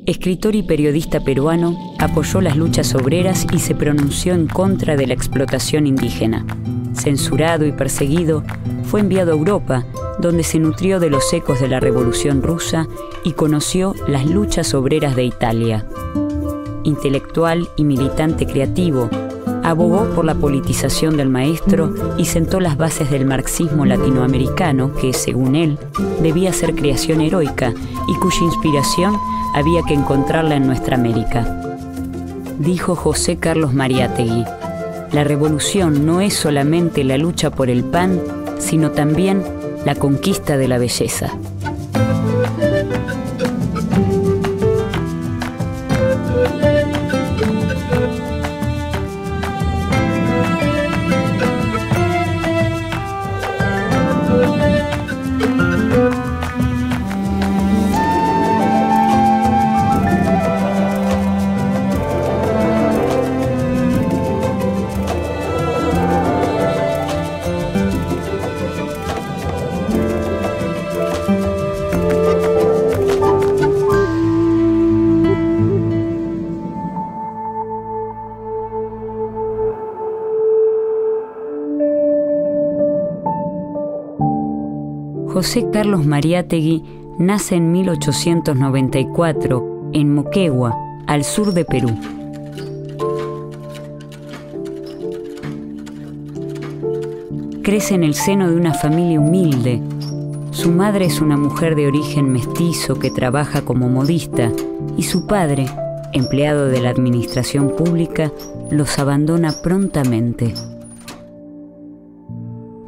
Escritor y periodista peruano, apoyó las luchas obreras y se pronunció en contra de la explotación indígena. Censurado y perseguido, fue enviado a Europa, donde se nutrió de los ecos de la Revolución Rusa y conoció las luchas obreras de Italia. Intelectual y militante creativo, abogó por la politización del maestro y sentó las bases del marxismo latinoamericano que, según él, debía ser creación heroica y cuya inspiración había que encontrarla en nuestra América. Dijo José Carlos Mariátegui: la revolución no es solamente la lucha por el pan, sino también la conquista de la belleza. José Carlos Mariátegui nace en 1894 en Moquegua, al sur de Perú. Crece en el seno de una familia humilde. Su madre es una mujer de origen mestizo que trabaja como modista y su padre, empleado de la administración pública, los abandona prontamente.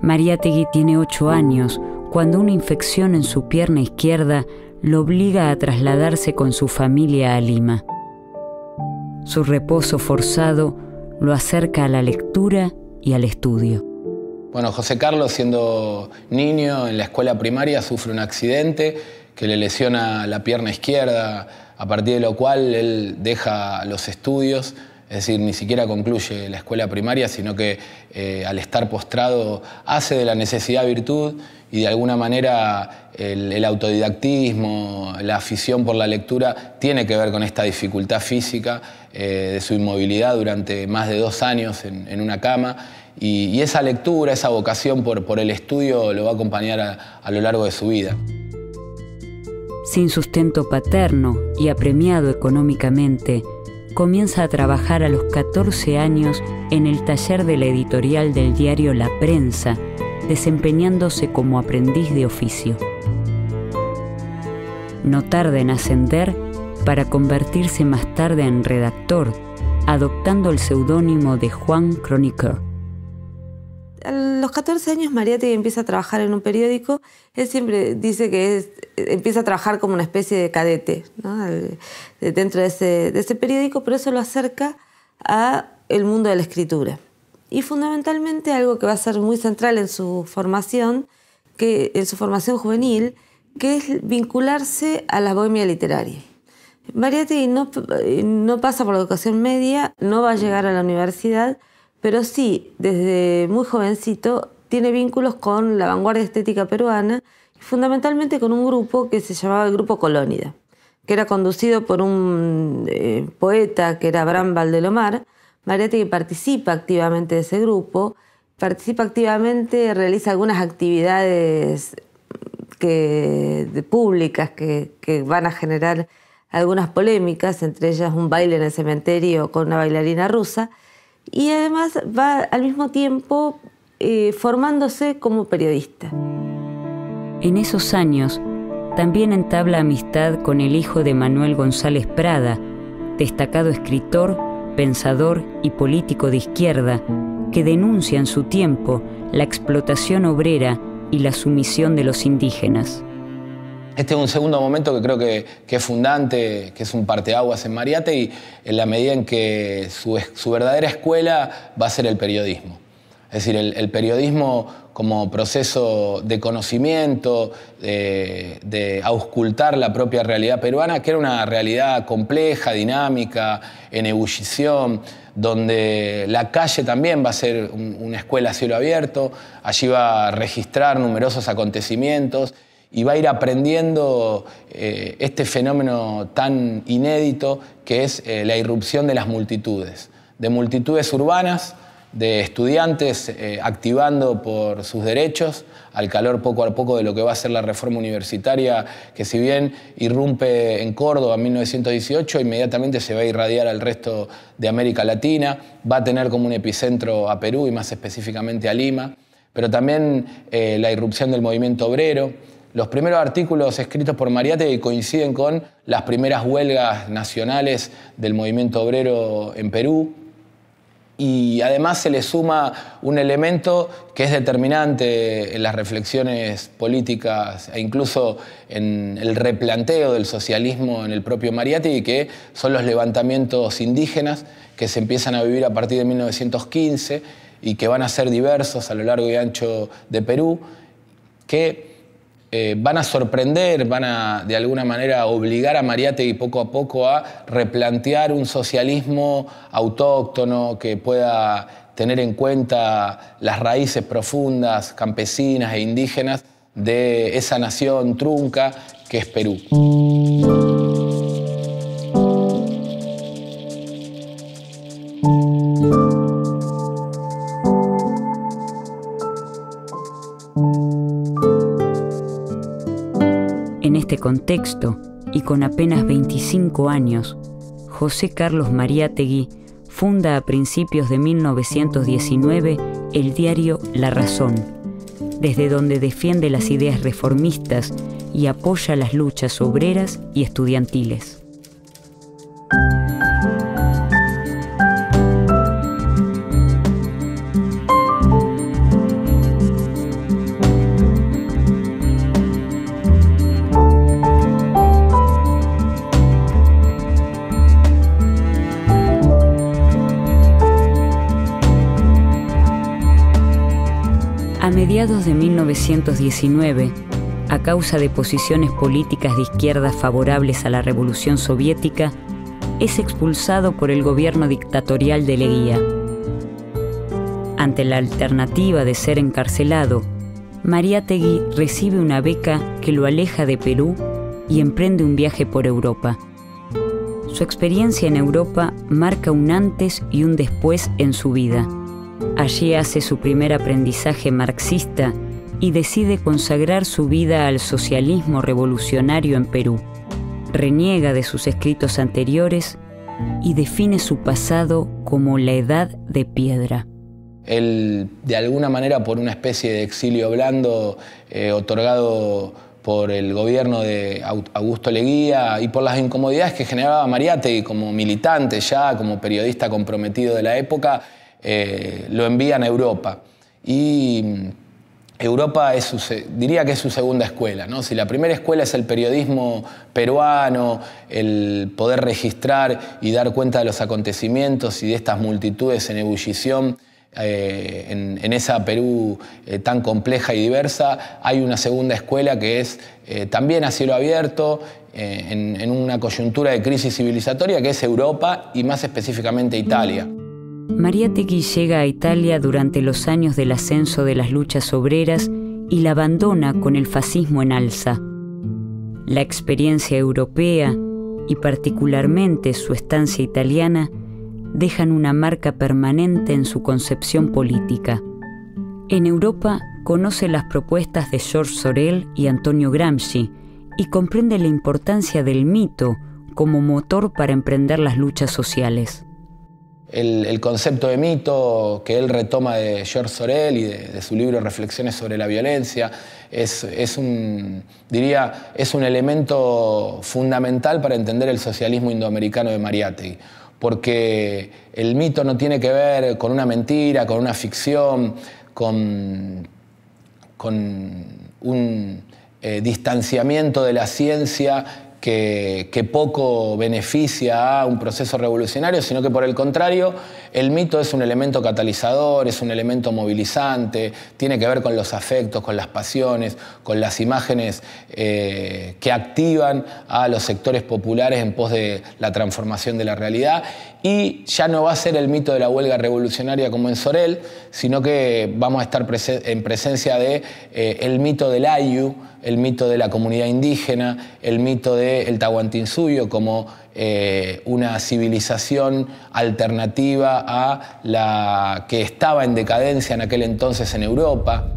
Mariátegui tiene 8 años cuando una infección en su pierna izquierda lo obliga a trasladarse con su familia a Lima. Su reposo forzado lo acerca a la lectura y al estudio. Bueno, José Carlos, siendo niño en la escuela primaria, sufre un accidente que le lesiona la pierna izquierda, a partir de lo cual él deja los estudios. Es decir, ni siquiera concluye la escuela primaria, sino que al estar postrado hace de la necesidad virtud y de alguna manera el autodidactismo, la afición por la lectura tiene que ver con esta dificultad física de su inmovilidad durante más de 2 años en una cama. Y esa lectura, esa vocación por el estudio lo va a acompañar a lo largo de su vida. Sin sustento paterno y apremiado económicamente, comienza a trabajar a los 14 años en el taller de la editorial del diario La Prensa, desempeñándose como aprendiz de oficio. No tarda en ascender para convertirse más tarde en redactor, adoptando el seudónimo de Juan Chroniqueur. A los 14 años Mariátegui empieza a trabajar en un periódico. Él siempre dice que empieza a trabajar como una especie de cadete, ¿no? Dentro de ese periódico, pero eso lo acerca al mundo de la escritura. Y fundamentalmente algo que va a ser muy central en su formación juvenil, que es vincularse a la bohemia literaria. Mariátegui no pasa por la educación media, no va a llegar a la universidad, pero sí, desde muy jovencito, tiene vínculos con la vanguardia estética peruana, fundamentalmente con un grupo que se llamaba el Grupo Colónida, que era conducido por un poeta que era Abraham Valdelomar. Mariátegui participa activamente de ese grupo, realiza algunas actividades públicas que van a generar algunas polémicas, entre ellas un baile en el cementerio con una bailarina rusa, y además va al mismo tiempo formándose como periodista. En esos años también entabla amistad con el hijo de Manuel González Prada, destacado escritor, pensador y político de izquierda, que denuncia en su tiempo la explotación obrera y la sumisión de los indígenas. Este es un segundo momento que creo que es fundante, que es un parteaguas en Mariátegui, en la medida en que su verdadera escuela va a ser el periodismo. Es decir, el periodismo como proceso de conocimiento, de auscultar la propia realidad peruana, que era una realidad compleja, dinámica, en ebullición, donde la calle también va a ser una escuela a cielo abierto. Allí va a registrar numerosos acontecimientos y va a ir aprendiendo este fenómeno tan inédito que es la irrupción de las multitudes, de multitudes urbanas, de estudiantes activando por sus derechos, al calor poco a poco de lo que va a ser la reforma universitaria, que si bien irrumpe en Córdoba en 1918, inmediatamente se va a irradiar al resto de América Latina, va a tener como un epicentro a Perú y más específicamente a Lima, pero también la irrupción del movimiento obrero. Los primeros artículos escritos por Mariátegui coinciden con las primeras huelgas nacionales del movimiento obrero en Perú. Y además se le suma un elemento que es determinante en las reflexiones políticas e incluso en el replanteo del socialismo en el propio Mariátegui, que son los levantamientos indígenas que se empiezan a vivir a partir de 1915 y que van a ser diversos a lo largo y ancho de Perú, que van a sorprender, van a de alguna manera obligar a Mariátegui poco a poco a replantear un socialismo autóctono que pueda tener en cuenta las raíces profundas, campesinas e indígenas de esa nación trunca que es Perú. En este contexto, y con apenas 25 años, José Carlos Mariátegui funda a principios de 1919 el diario La Razón, desde donde defiende las ideas reformistas y apoya las luchas obreras y estudiantiles. A mediados de 1919, a causa de posiciones políticas de izquierda favorables a la Revolución Soviética, es expulsado por el gobierno dictatorial de Leguía. Ante la alternativa de ser encarcelado, Mariátegui recibe una beca que lo aleja de Perú y emprende un viaje por Europa. Su experiencia en Europa marca un antes y un después en su vida. Allí hace su primer aprendizaje marxista y decide consagrar su vida al socialismo revolucionario en Perú. Reniega de sus escritos anteriores y define su pasado como la Edad de Piedra. Él, de alguna manera, por una especie de exilio blando otorgado por el gobierno de Augusto Leguía y por las incomodidades que generaba Mariátegui como militante ya, como periodista comprometido de la época, lo envían a Europa. Y Europa diría que es su segunda escuela, ¿no? Si la primera escuela es el periodismo peruano, el poder registrar y dar cuenta de los acontecimientos y de estas multitudes en ebullición en esa Perú tan compleja y diversa, hay una segunda escuela que es también a cielo abierto, en una coyuntura de crisis civilizatoria, que es Europa y más específicamente Italia. Mariátegui llega a Italia durante los años del ascenso de las luchas obreras y la abandona con el fascismo en alza. La experiencia europea y particularmente su estancia italiana dejan una marca permanente en su concepción política. En Europa conoce las propuestas de George Sorel y Antonio Gramsci y comprende la importancia del mito como motor para emprender las luchas sociales. El concepto de mito que él retoma de George Sorel y de su libro Reflexiones sobre la violencia es un elemento fundamental para entender el socialismo indoamericano de Mariátegui, porque el mito no tiene que ver con una mentira, con una ficción, con un distanciamiento de la ciencia que poco beneficia a un proceso revolucionario, sino que por el contrario, el mito es un elemento catalizador, es un elemento movilizante, tiene que ver con los afectos, con las pasiones, con las imágenes que activan a los sectores populares en pos de la transformación de la realidad. Y ya no va a ser el mito de la huelga revolucionaria como en Sorel, sino que vamos a estar en presencia de el mito del ayu, el mito de la comunidad indígena, el mito del Tahuantinsuyo como una civilización alternativa a la que estaba en decadencia en aquel entonces en Europa.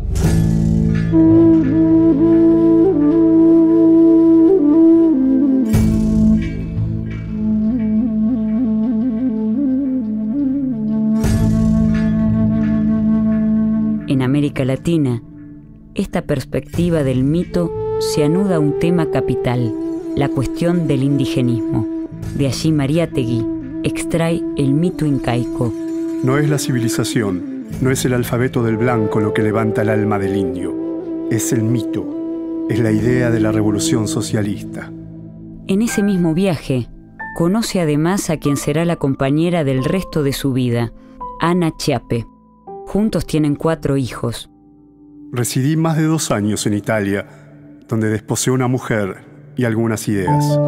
En América Latina, esta perspectiva del mito se anuda a un tema capital, la cuestión del indigenismo. De allí Mariátegui extrae el mito incaico. No es la civilización, no es el alfabeto del blanco lo que levanta el alma del indio. Es el mito, es la idea de la revolución socialista. En ese mismo viaje, conoce además a quien será la compañera del resto de su vida, Ana Chiappe. Juntos tienen 4 hijos. Residí más de 2 años en Italia, donde desposé una mujer y algunas ideas.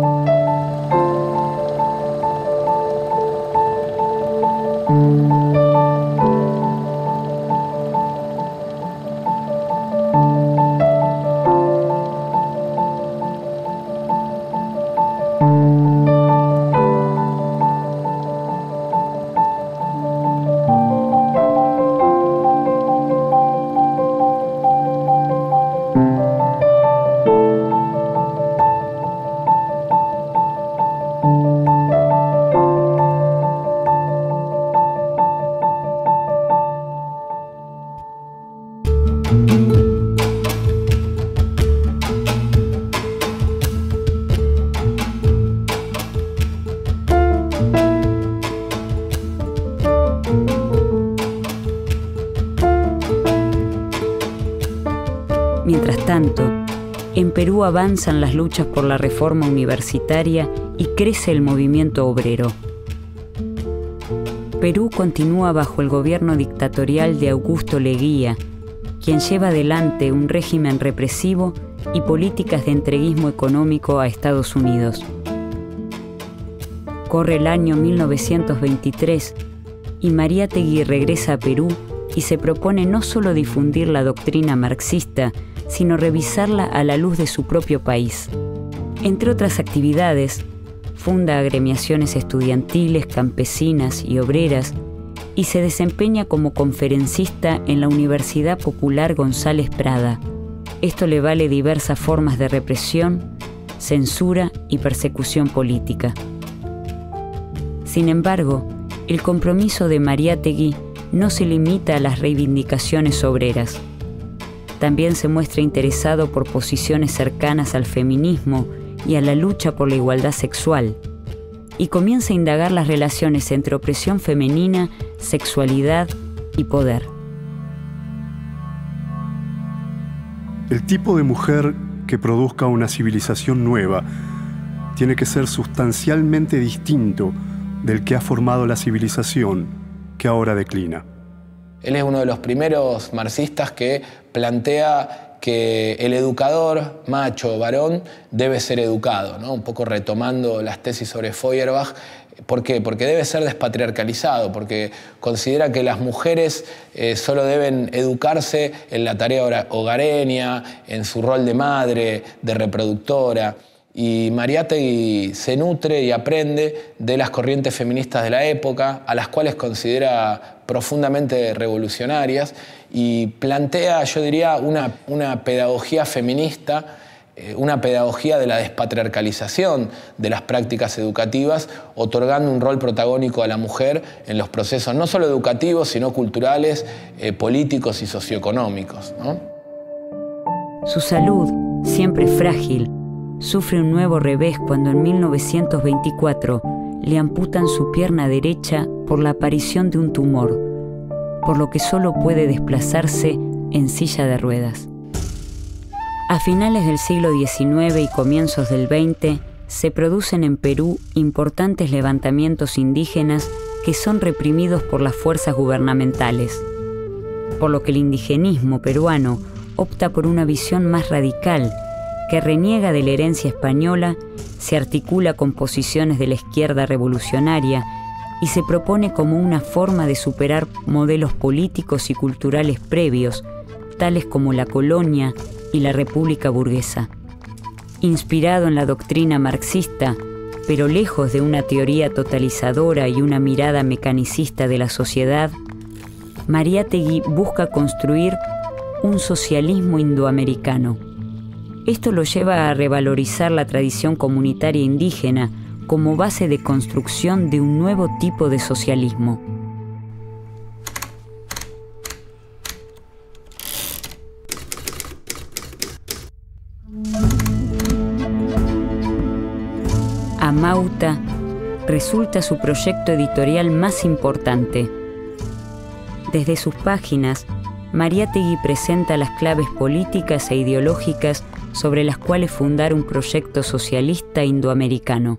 Mientras tanto, en Perú avanzan las luchas por la reforma universitaria y crece el movimiento obrero. Perú continúa bajo el gobierno dictatorial de Augusto Leguía, quien lleva adelante un régimen represivo y políticas de entreguismo económico a Estados Unidos. Corre el año 1923 y Mariátegui regresa a Perú y se propone no solo difundir la doctrina marxista, sino revisarla a la luz de su propio país. Entre otras actividades, funda agremiaciones estudiantiles, campesinas y obreras y se desempeña como conferencista en la Universidad Popular González Prada. Esto le vale diversas formas de represión, censura y persecución política. Sin embargo, el compromiso de Mariátegui no se limita a las reivindicaciones obreras. También se muestra interesado por posiciones cercanas al feminismo y a la lucha por la igualdad sexual, y comienza a indagar las relaciones entre opresión femenina, sexualidad y poder. El tipo de mujer que produzca una civilización nueva tiene que ser sustancialmente distinto del que ha formado la civilización que ahora declina. Él es uno de los primeros marxistas que plantea que el educador, macho, varón, debe ser educado, ¿no? Un poco retomando las tesis sobre Feuerbach. ¿Por qué? Porque debe ser despatriarcalizado, porque considera que las mujeres solo deben educarse en la tarea hogareña, en su rol de madre, de reproductora. Y Mariátegui se nutre y aprende de las corrientes feministas de la época, a las cuales considera profundamente revolucionarias, y plantea, yo diría, una pedagogía feminista, una pedagogía de la despatriarcalización de las prácticas educativas, otorgando un rol protagónico a la mujer en los procesos no solo educativos, sino culturales, políticos y socioeconómicos, ¿no? Su salud, siempre frágil, sufre un nuevo revés cuando en 1924 le amputan su pierna derecha por la aparición de un tumor, por lo que solo puede desplazarse en silla de ruedas. A finales del siglo XIX y comienzos del XX se producen en Perú importantes levantamientos indígenas que son reprimidos por las fuerzas gubernamentales, por lo que el indigenismo peruano opta por una visión más radical que reniega de la herencia española, se articula con posiciones de la izquierda revolucionaria y se propone como una forma de superar modelos políticos y culturales previos, tales como la colonia, y la república burguesa. Inspirado en la doctrina marxista, pero lejos de una teoría totalizadora y una mirada mecanicista de la sociedad, Mariátegui busca construir un socialismo indoamericano. Esto lo lleva a revalorizar la tradición comunitaria indígena como base de construcción de un nuevo tipo de socialismo. Amauta resulta su proyecto editorial más importante. Desde sus páginas, Mariátegui presenta las claves políticas e ideológicas sobre las cuales fundar un proyecto socialista indoamericano.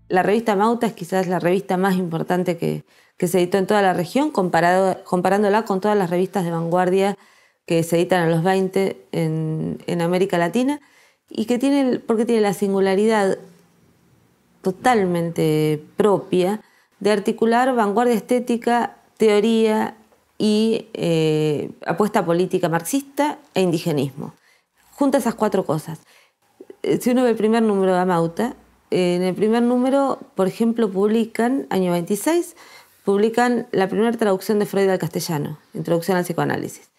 La revista Amauta es quizás la revista más importante que se editó en toda la región, comparándola con todas las revistas de vanguardia que se editan en los 20 en América Latina, y porque tiene la singularidad totalmente propia de articular vanguardia estética, teoría y apuesta política marxista e indigenismo. Junta esas cuatro cosas. Si uno ve el primer número de Amauta, en el primer número, por ejemplo, año 26, publican la primera traducción de Freud al castellano, Introducción al psicoanálisis.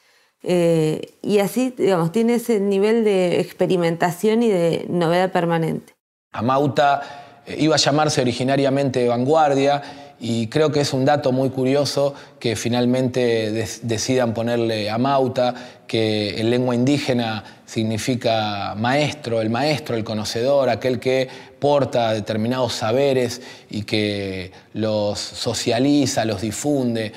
Y así, digamos, tiene ese nivel de experimentación y de novedad permanente. Amauta iba a llamarse originariamente Vanguardia, y creo que es un dato muy curioso que finalmente decidan ponerle Amauta, que en lengua indígena significa maestro, el conocedor, aquel que porta determinados saberes y que los socializa, los difunde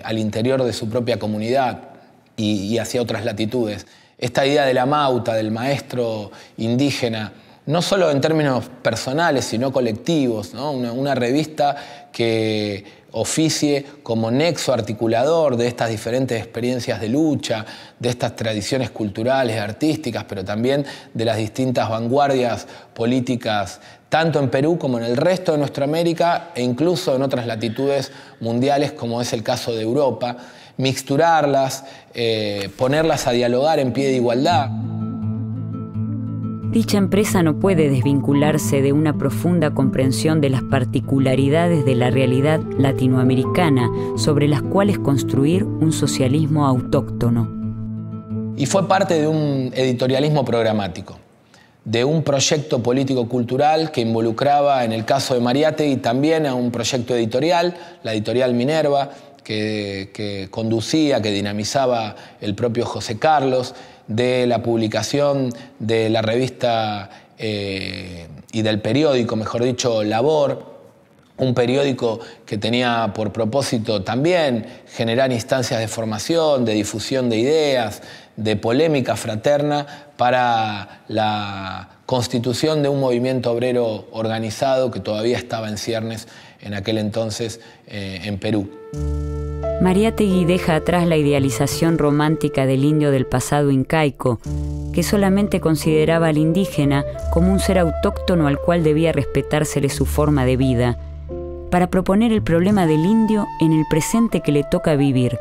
al interior de su propia comunidad y hacia otras latitudes. Esta idea del Amauta, del maestro indígena, no solo en términos personales, sino colectivos, ¿no? Una revista que oficie como nexo articulador de estas diferentes experiencias de lucha, de estas tradiciones culturales, artísticas, pero también de las distintas vanguardias políticas, tanto en Perú como en el resto de nuestra América e incluso en otras latitudes mundiales, como es el caso de Europa, mixturarlas, ponerlas a dialogar en pie de igualdad. Dicha empresa no puede desvincularse de una profunda comprensión de las particularidades de la realidad latinoamericana sobre las cuales construir un socialismo autóctono. Y fue parte de un editorialismo programático, de un proyecto político-cultural que involucraba, en el caso de Mariátegui, también a un proyecto editorial, la editorial Minerva, que conducía, que dinamizaba el propio José Carlos, de la publicación de la revista y del periódico, mejor dicho, Labor, un periódico que tenía por propósito también generar instancias de formación, de difusión de ideas, de polémica fraterna para la constitución de un movimiento obrero organizado que todavía estaba en ciernes en aquel entonces en Perú. Mariátegui deja atrás la idealización romántica del indio del pasado incaico, que solamente consideraba al indígena como un ser autóctono al cual debía respetársele su forma de vida, para proponer el problema del indio en el presente que le toca vivir,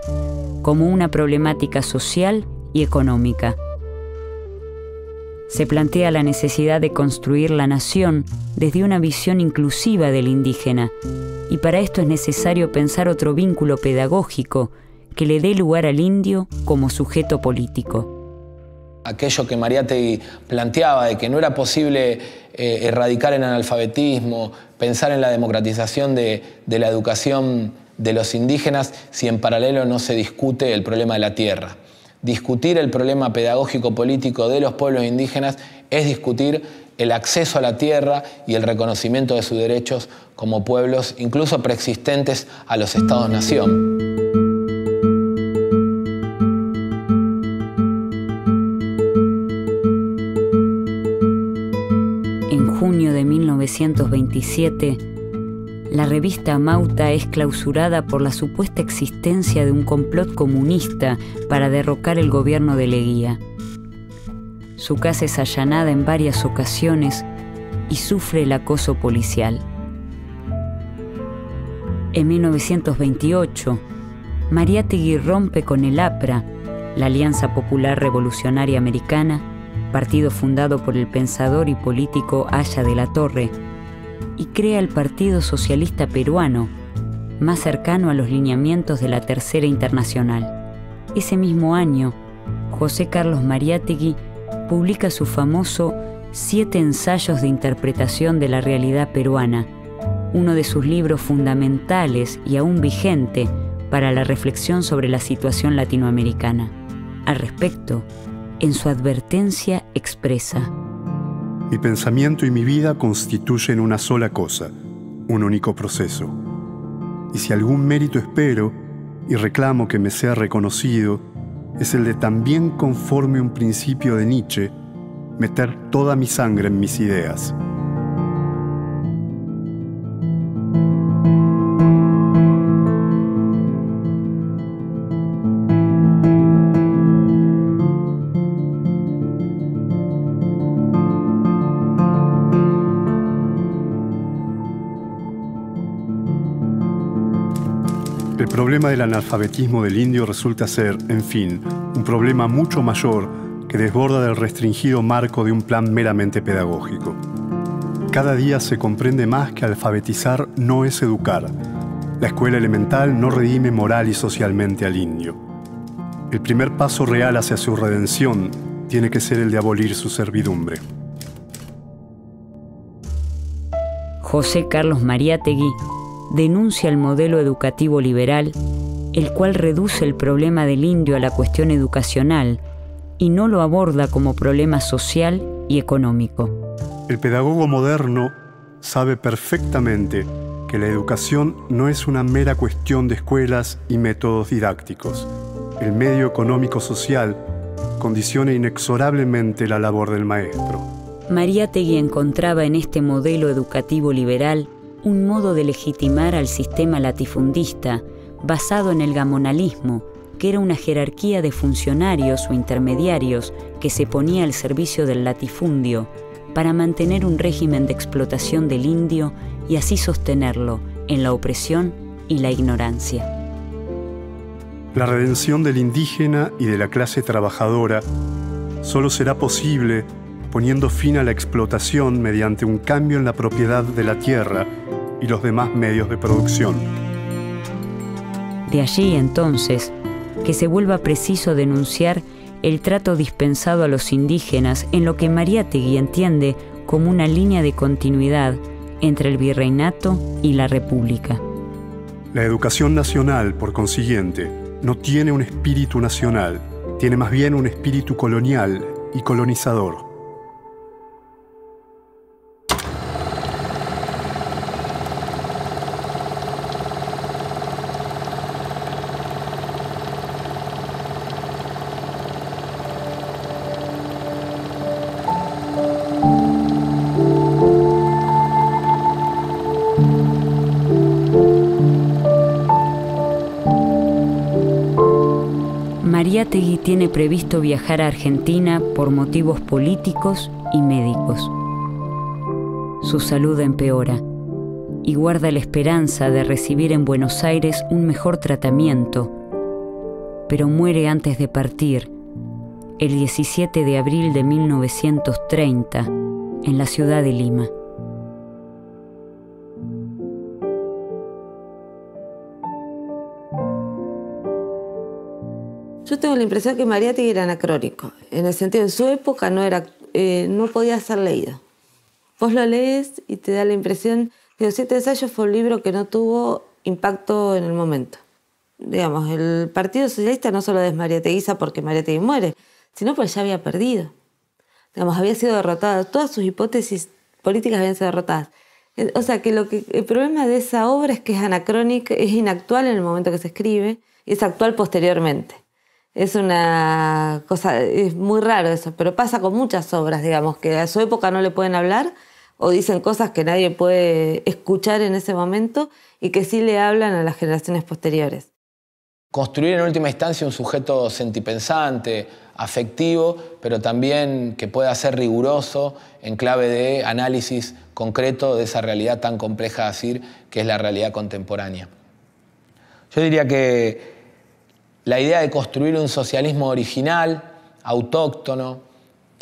como una problemática social y económica. Se plantea la necesidad de construir la nación desde una visión inclusiva del indígena, y para esto es necesario pensar otro vínculo pedagógico que le dé lugar al indio como sujeto político. Aquello que Mariátegui planteaba de que no era posible erradicar el analfabetismo, pensar en la democratización de la educación de los indígenas si en paralelo no se discute el problema de la tierra. Discutir el problema pedagógico-político de los pueblos indígenas es discutir el acceso a la tierra y el reconocimiento de sus derechos como pueblos, incluso preexistentes a los estados-nación. En junio de 1927, la revista Amauta es clausurada por la supuesta existencia de un complot comunista para derrocar el gobierno de Leguía. Su casa es allanada en varias ocasiones y sufre el acoso policial. En 1928, Mariátegui rompe con el APRA la Alianza Popular Revolucionaria Americana, partido fundado por el pensador y político Aya de la Torre, y crea el Partido Socialista Peruano, más cercano a los lineamientos de la Tercera Internacional. Ese mismo año, José Carlos Mariátegui publica su famoso 7 ensayos de interpretación de la realidad peruana, uno de sus libros fundamentales y aún vigente para la reflexión sobre la situación latinoamericana. Al respecto, en su advertencia expresa: mi pensamiento y mi vida constituyen una sola cosa, un único proceso. Y si algún mérito espero y reclamo que me sea reconocido, es el de también, conforme un principio de Nietzsche, meter toda mi sangre en mis ideas. El problema del analfabetismo del indio resulta ser, en fin, un problema mucho mayor que desborda del restringido marco de un plan meramente pedagógico. Cada día se comprende más que alfabetizar no es educar. La escuela elemental no redime moral y socialmente al indio. El primer paso real hacia su redención tiene que ser el de abolir su servidumbre. José Carlos Mariátegui denuncia el modelo educativo liberal, el cual reduce el problema del indio a la cuestión educacional y no lo aborda como problema social y económico. El pedagogo moderno sabe perfectamente que la educación no es una mera cuestión de escuelas y métodos didácticos. El medio económico-social condiciona inexorablemente la labor del maestro. Mariátegui encontraba en este modelo educativo liberal un modo de legitimar al sistema latifundista basado en el gamonalismo, que era una jerarquía de funcionarios o intermediarios que se ponía al servicio del latifundio para mantener un régimen de explotación del indio y así sostenerlo en la opresión y la ignorancia. La redención del indígena y de la clase trabajadora solo será posible poniendo fin a la explotación mediante un cambio en la propiedad de la tierra y los demás medios de producción. De allí, entonces, que se vuelva preciso denunciar el trato dispensado a los indígenas en lo que Mariátegui entiende como una línea de continuidad entre el virreinato y la república. La educación nacional, por consiguiente, no tiene un espíritu nacional, tiene más bien un espíritu colonial y colonizador. Mariátegui tiene previsto viajar a Argentina por motivos políticos y médicos. Su salud empeora y guarda la esperanza de recibir en Buenos Aires un mejor tratamiento, pero muere antes de partir, el 17 de abril de 1930, en la ciudad de Lima. Yo tengo la impresión que Mariátegui era anacrónico, en el sentido de su época no podía ser leído. Vos lo lees y te da la impresión que Los 7 ensayos fue un libro que no tuvo impacto en el momento. Digamos, el Partido Socialista no solo desmariáteguiza porque Mariátegui muere, sino porque ya había perdido. Digamos, había sido derrotada, todas sus hipótesis políticas habían sido derrotadas. O sea, que el problema de esa obra es que es anacrónica, es inactual en el momento que se escribe y es actual posteriormente. Es una cosa, es muy raro eso, pero pasa con muchas obras, digamos, que a su época no le pueden hablar o dicen cosas que nadie puede escuchar en ese momento y que sí le hablan a las generaciones posteriores. Construir en última instancia un sujeto sentipensante, afectivo, pero también que pueda ser riguroso en clave de análisis concreto de esa realidad tan compleja de decir que es la realidad contemporánea. Yo diría que la idea de construir un socialismo original, autóctono,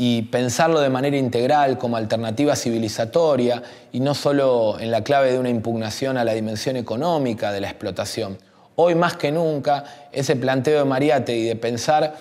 y pensarlo de manera integral como alternativa civilizatoria y no solo en la clave de una impugnación a la dimensión económica de la explotación. Hoy más que nunca, ese planteo de Mariátegui de pensar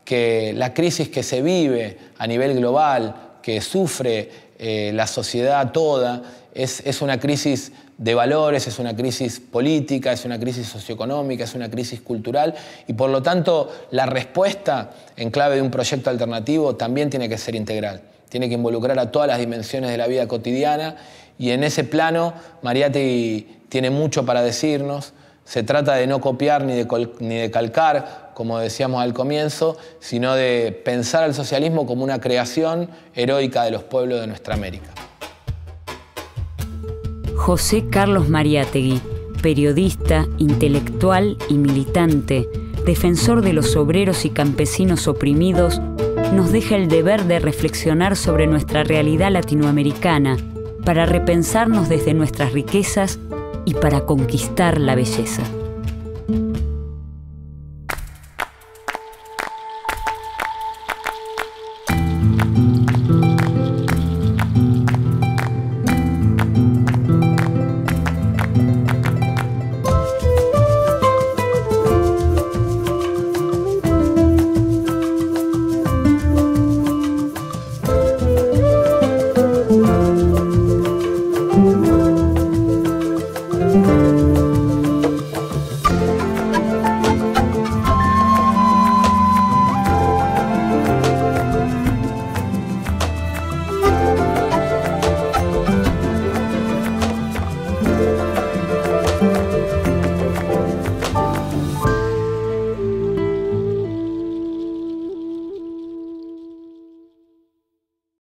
que la crisis que se vive a nivel global, que sufre la sociedad toda, es una crisis de valores, es una crisis política, es una crisis socioeconómica, es una crisis cultural y por lo tanto la respuesta en clave de un proyecto alternativo también tiene que ser integral. Tiene que involucrar a todas las dimensiones de la vida cotidiana y en ese plano Mariátegui tiene mucho para decirnos. Se trata de no copiar ni de calcar, como decíamos al comienzo, sino de pensar al socialismo como una creación heroica de los pueblos de nuestra América. José Carlos Mariátegui, periodista, intelectual y militante, defensor de los obreros y campesinos oprimidos, nos deja el deber de reflexionar sobre nuestra realidad latinoamericana para repensarnos desde nuestras riquezas y para conquistar la belleza.